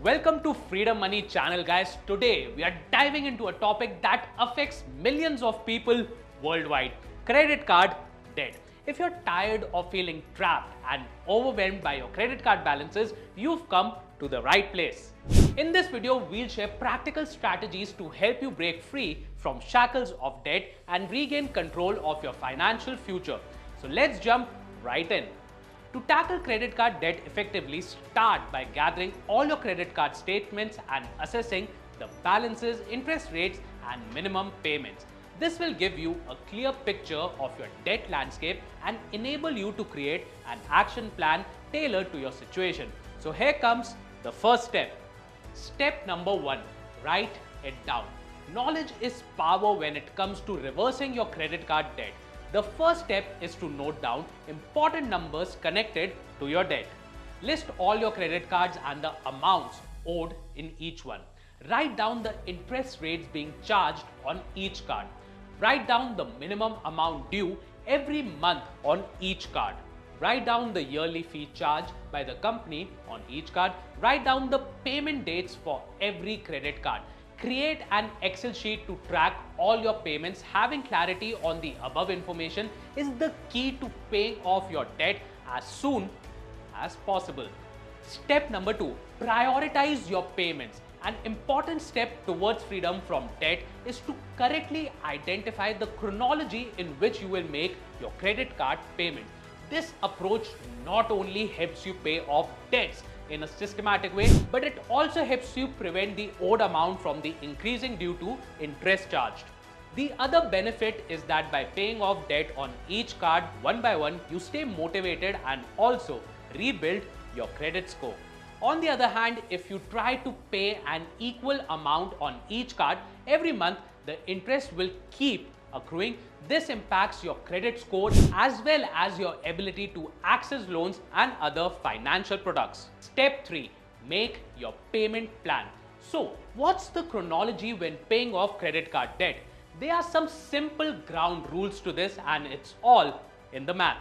Welcome to Freedom Money channel, guys. Today we are diving into a topic that affects millions of people worldwide: credit card debt. If you're tired of feeling trapped and overwhelmed by your credit card balances, you've come to the right place. In this video, we'll share practical strategies to help you break free from shackles of debt and regain control of your financial future. So let's jump right in. To tackle credit card debt effectively, start by gathering all your credit card statements and assessing the balances, interest rates, and minimum payments. This will give you a clear picture of your debt landscape and enable you to create an action plan tailored to your situation. So here comes the first step. Step number 1, write it down. Knowledge is power when it comes to reversing your credit card debt. The first step is to note down important numbers connected to your debt. List all your credit cards and the amounts owed in each one. Write down the interest rates being charged on each card. Write down the minimum amount due every month on each card. Write down the yearly fee charged by the company on each card. Write down the payment dates for every credit card. Create an Excel sheet to track all your payments. Having clarity on the above information is the key to paying off your debt as soon as possible. Step number 2, prioritize your payments. An important step towards freedom from debt is to correctly identify the chronology in which you will make your credit card payment. This approach not only helps you pay off debts in a systematic way, but it also helps you prevent the owed amount from the increasing due to interest charged. The other benefit is that by paying off debt on each card one by one, you stay motivated and also rebuild your credit score. On the other hand, if you try to pay an equal amount on each card every month, the interest will keep accruing. This impacts your credit score as well as your ability to access loans and other financial products. Step 3, make your payment plan. So, what's the chronology when paying off credit card debt? There are some simple ground rules to this, and it's all in the math.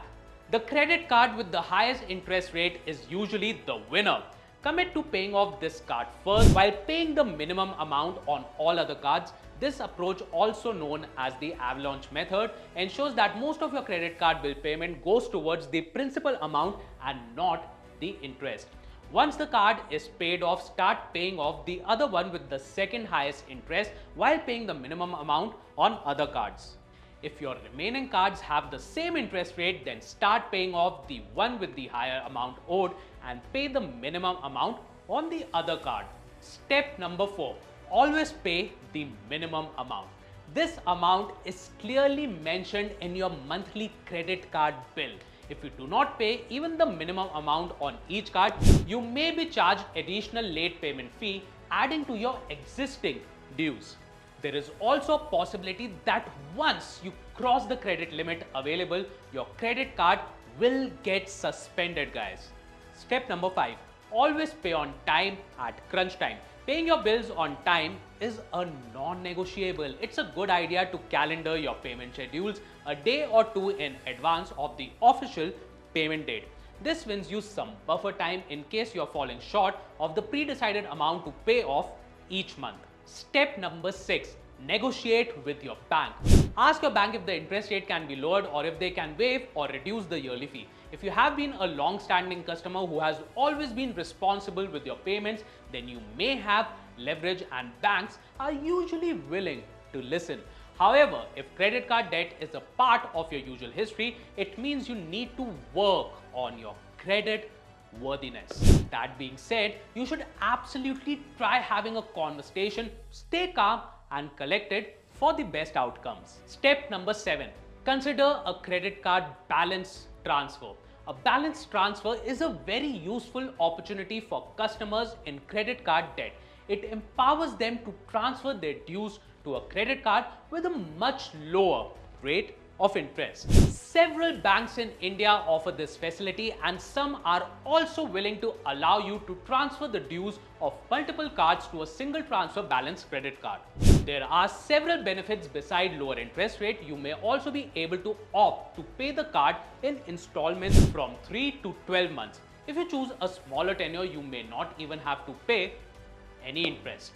The credit card with the highest interest rate is usually the winner. Commit to paying off this card first while paying the minimum amount on all other cards. This approach, also known as the avalanche method, ensures that most of your credit card bill payment goes towards the principal amount and not the interest. Once the card is paid off, start paying off the other one with the second highest interest while paying the minimum amount on other cards. If your remaining cards have the same interest rate, then start paying off the one with the higher amount owed and pay the minimum amount on the other card. Step number 4, always pay the minimum amount. This amount is clearly mentioned in your monthly credit card bill. If you do not pay even the minimum amount on each card, you may be charged additional late payment fee, adding to your existing dues. There is also a possibility that once you cross the credit limit available, your credit card will get suspended, guys. Step number 5, always pay on time at crunch time. Paying your bills on time is a non-negotiable. It's a good idea to calendar your payment schedules a day or two in advance of the official payment date. This wins you some buffer time in case you're falling short of the pre-decided amount to pay off each month. Step number 6, negotiate with your bank. Ask your bank if the interest rate can be lowered or if they can waive or reduce the yearly fee. If you have been a long-standing customer who has always been responsible with your payments, then you may have leverage and banks are usually willing to listen. However, if credit card debt is a part of your usual history, it means you need to work on your credit worthiness. That being said, you should absolutely try having a conversation, stay calm and collected for the best outcomes. Step number 7, consider a credit card balance transfer. A balance transfer is a very useful opportunity for customers in credit card debt. It empowers them to transfer their dues to a credit card with a much lower rate of interest. Several banks in India offer this facility, and some are also willing to allow you to transfer the dues of multiple cards to a single transfer balance credit card. There are several benefits besides lower interest rate. You may also be able to opt to pay the card in installments from 3 to 12 months. If you choose a smaller tenure, you may not even have to pay any interest.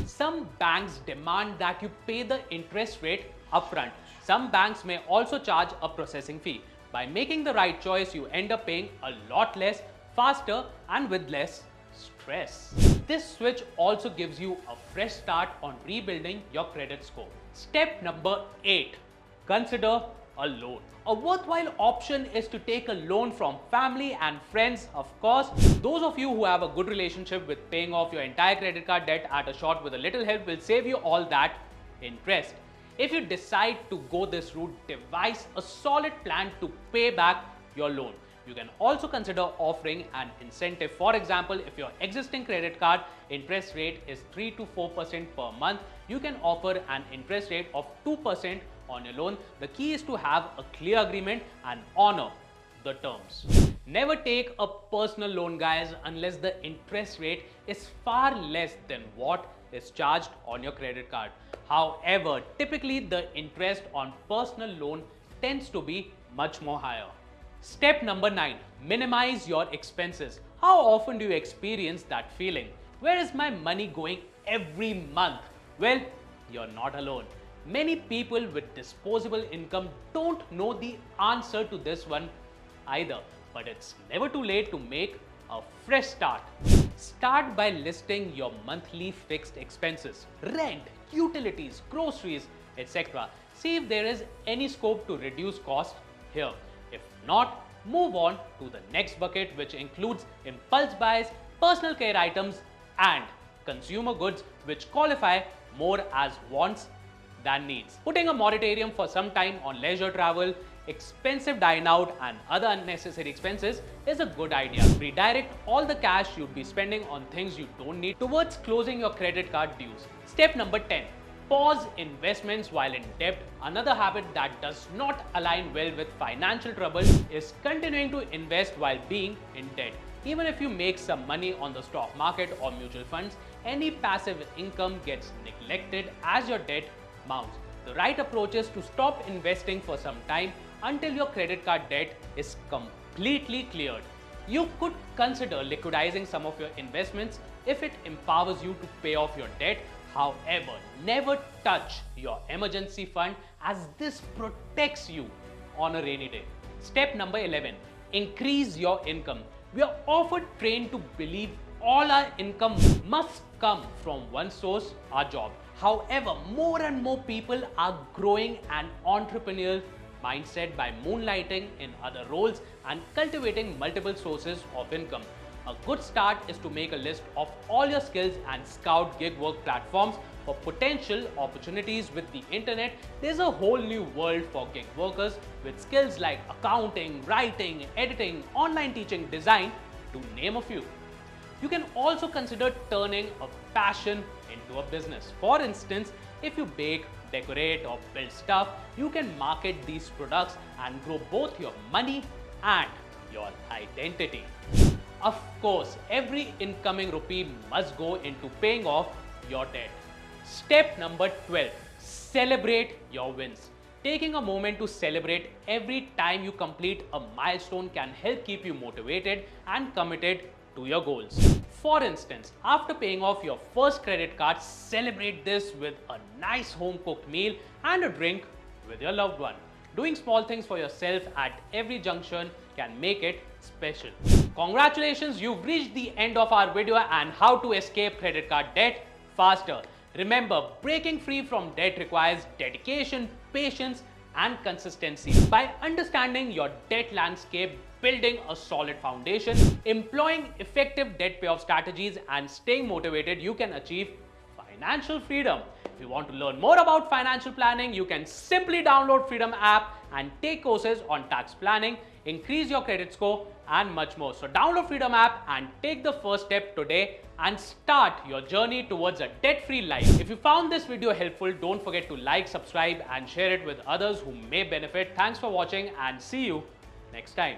Some banks demand that you pay the interest rate upfront. Some banks may also charge a processing fee. By making the right choice, you end up paying a lot less, faster, and with less stress. This switch also gives you a fresh start on rebuilding your credit score. Step number 8. Consider a loan. A worthwhile option is to take a loan from family and friends, of course. Those of you who have a good relationship with paying off your entire credit card debt at a shot with a little help will save you all that interest. If you decide to go this route, devise a solid plan to pay back your loan. You can also consider offering an incentive. For example, if your existing credit card interest rate is 3 to 4% per month, you can offer an interest rate of 2% on your loan. The key is to have a clear agreement and honor the terms. Never take a personal loan, guys, unless the interest rate is far less than what is charged on your credit card. However, typically the interest on personal loan tends to be much more higher. Step number 9. Minimize your expenses. How often do you experience that feeling? Where is my money going every month? Well, you're not alone. Many people with disposable income don't know the answer to this one either, but it's never too late to make a fresh start. Start by listing your monthly fixed expenses, rent, utilities, groceries, etc. See if there is any scope to reduce cost here. If not, move on to the next bucket, which includes impulse buys, personal care items, and consumer goods, which qualify more as wants than needs. Putting a moratorium for some time on leisure travel, expensive dine out, and other unnecessary expenses is a good idea. Redirect all the cash you'd be spending on things you don't need towards closing your credit card dues. Step number 10. Pause investments while in debt. Another habit that does not align well with financial trouble is continuing to invest while being in debt. Even if you make some money on the stock market or mutual funds, any passive income gets neglected as your debt mounts. The right approach is to stop investing for some time until your credit card debt is completely cleared. You could consider liquidizing some of your investments if it empowers you to pay off your debt. However, never touch your emergency fund, as this protects you on a rainy day. Step number 11. Increase your income. We are often trained to believe all our income must come from one source, our job. However, more and more people are growing an entrepreneurial mindset by moonlighting in other roles and cultivating multiple sources of income. A good start is to make a list of all your skills and scout gig work platforms for potential opportunities. With the internet, there's a whole new world for gig workers with skills like accounting, writing, editing, online teaching, design, to name a few. You can also consider turning a passion into a business. For instance, if you bake, decorate, or build stuff, you can market these products and grow both your money and your identity. Of course, every incoming rupee must go into paying off your debt. Step number 12. Celebrate your wins. Taking a moment to celebrate every time you complete a milestone can help keep you motivated and committed to your goals. For instance, after paying off your first credit card, celebrate this with a nice home-cooked meal and a drink with your loved one. Doing small things for yourself at every junction can make it special. Congratulations, you've reached the end of our video on how to escape credit card debt faster. Remember, breaking free from debt requires dedication, patience, and consistency. By understanding your debt landscape, building a solid foundation, employing effective debt payoff strategies, and staying motivated, you can achieve financial freedom. If you want to learn more about financial planning, you can simply download Freedom app and take courses on tax planning, increase your credit score, and much more. So download Freedom app and take the first step today and start your journey towards a debt-free life. If you found this video helpful, don't forget to like, subscribe, and share it with others who may benefit. Thanks for watching and see you next time.